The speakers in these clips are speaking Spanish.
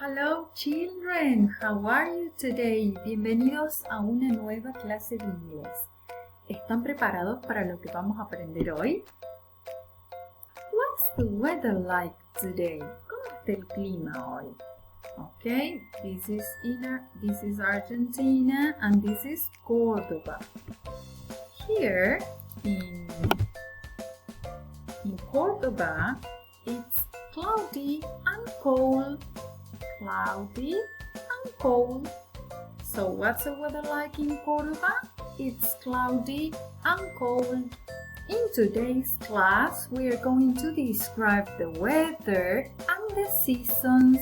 Hello children, how are you today? Bienvenidos a una nueva clase de inglés. ¿Están preparados para lo que vamos a aprender hoy? What's the weather like today? ¿Cómo está el clima hoy? Okay, this is Argentina and this is Córdoba. Here in Córdoba, it's cloudy and cold. Cloudy and cold. So what's the weather like in Córdoba? It's cloudy and cold. In today's class, we are going to describe the weather and the seasons.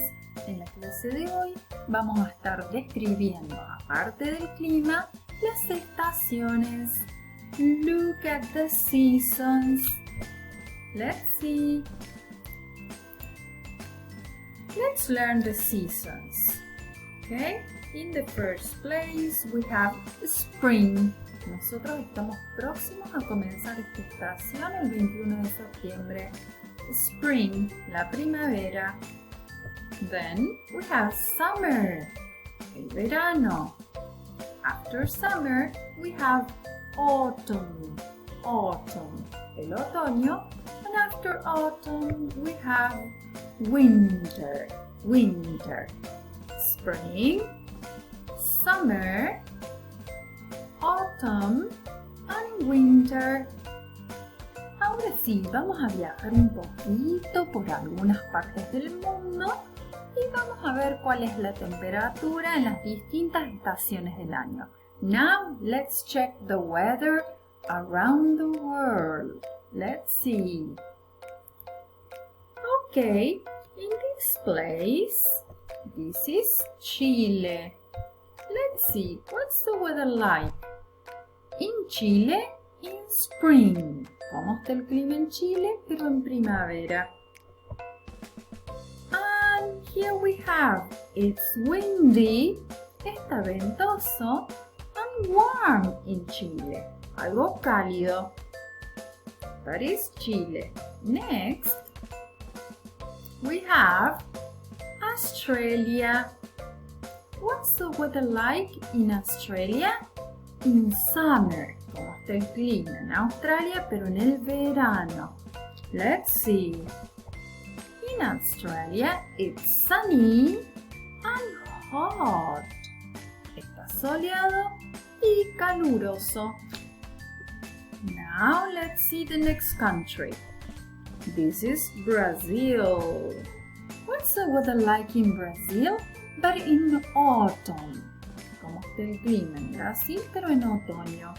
En la clase de hoy vamos a estar describiendo, aparte del clima, las estaciones. Look at the seasons. Let's see. Let's learn the seasons. Okay? In the first place, we have spring. Nosotros estamos próximos a comenzar esta estación el 21 de septiembre. Spring, la primavera. Then we have summer, el verano. After summer, we have autumn, el otoño. And after autumn, we have winter. Spring, summer, autumn, and winter. Ahora sí, vamos a viajar un poquito por algunas partes del mundo y vamos a ver cuál es la temperatura en las distintas estaciones del año. Now, let's check the weather around the world. Let's see. Okay, in this place, this is Chile. Let's see, what's the weather like? In Chile, in spring. ¿Cómo está el clima en Chile, pero en primavera? And here we have, it's windy, está ventoso, and warm in Chile. Algo cálido. That is Chile. Next, we have Australia. What's the weather like in Australia? In summer. ¿Cómo está el clima en Australia, pero en el verano? Let's see. In Australia, it's sunny and hot. Está soleado y caluroso. Now let's see the next country. This is Brazil. What's the weather like in Brazil, but in autumn? ¿Cómo está el clima en Brasil, pero en otoño?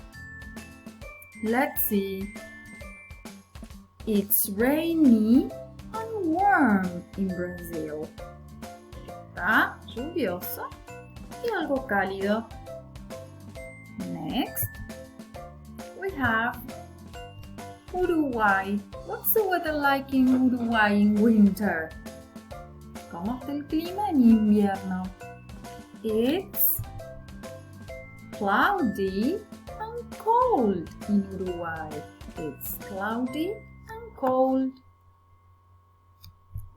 Let's see. It's rainy and warm in Brazil. Está lluvioso y algo cálido. Next, we have Uruguay. What's the weather like in Uruguay in winter? ¿Cómo está el clima en invierno? It's cloudy and cold in Uruguay. It's cloudy and cold.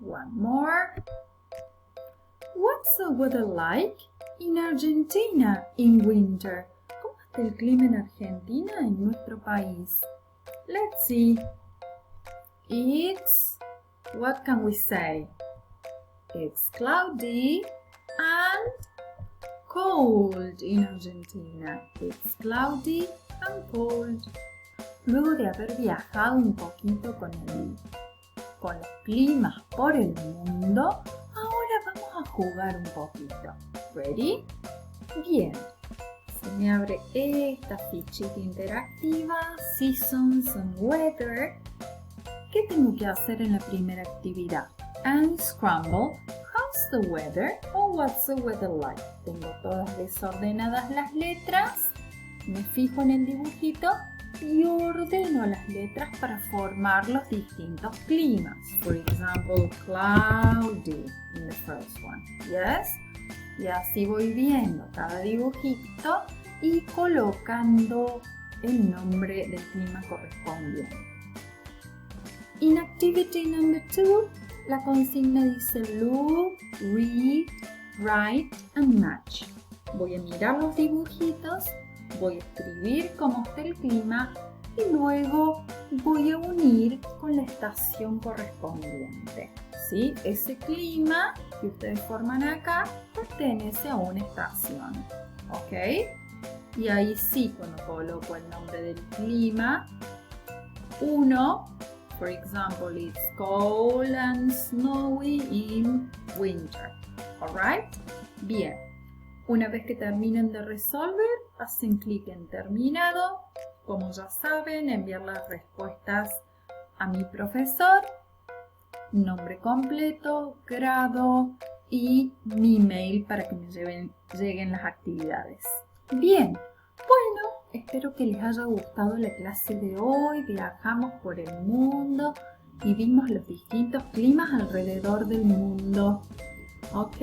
One more. What's the weather like in Argentina in winter? ¿Cómo está el clima en Argentina, en nuestro país? Let's see. It's, what can we say? It's cloudy and cold in Argentina. It's cloudy and cold. Luego de haber viajado un poquito con los climas por el mundo, ahora vamos a jugar un poquito. ¿Ready? Bien. Se me abre esta fichita interactiva, Seasons and Weather. ¿Qué tengo que hacer en la primera actividad? Unscramble. How's the weather? O what's the weather like? Tengo todas desordenadas las letras. Me fijo en el dibujito y ordeno las letras para formar los distintos climas. For example, cloudy in the first one. Yes? Y así voy viendo cada dibujito y colocando el nombre del clima correspondiente. In activity number 2, la consigna dice look, read write and match. Voy a mirar los dibujitos, voy a escribir cómo está el clima y luego voy a unir con la estación correspondiente. ¿Sí? Ese clima que ustedes forman acá pertenece a una estación. ¿Ok? Y ahí sí, cuando coloco el nombre del clima, for example, it's cold and snowy in winter. Alright? Bien. Una vez que terminen de resolver, hacen clic en terminado. Como ya saben, enviar las respuestas a mi profesor, nombre completo, grado y mi email para que me lleguen las actividades. Bien, bueno, espero que les haya gustado la clase de hoy. Viajamos por el mundo y vimos los distintos climas alrededor del mundo. ¿Ok?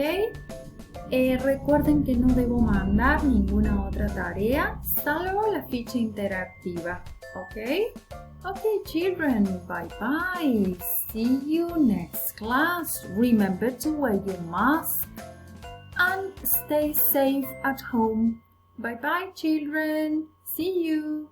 Recuerden que no debo mandar ninguna otra tarea salvo la ficha interactiva. ¿Ok? Okay, children, bye-bye. See you next class. Remember to wear your mask and stay safe at home. Bye-bye, children. See you.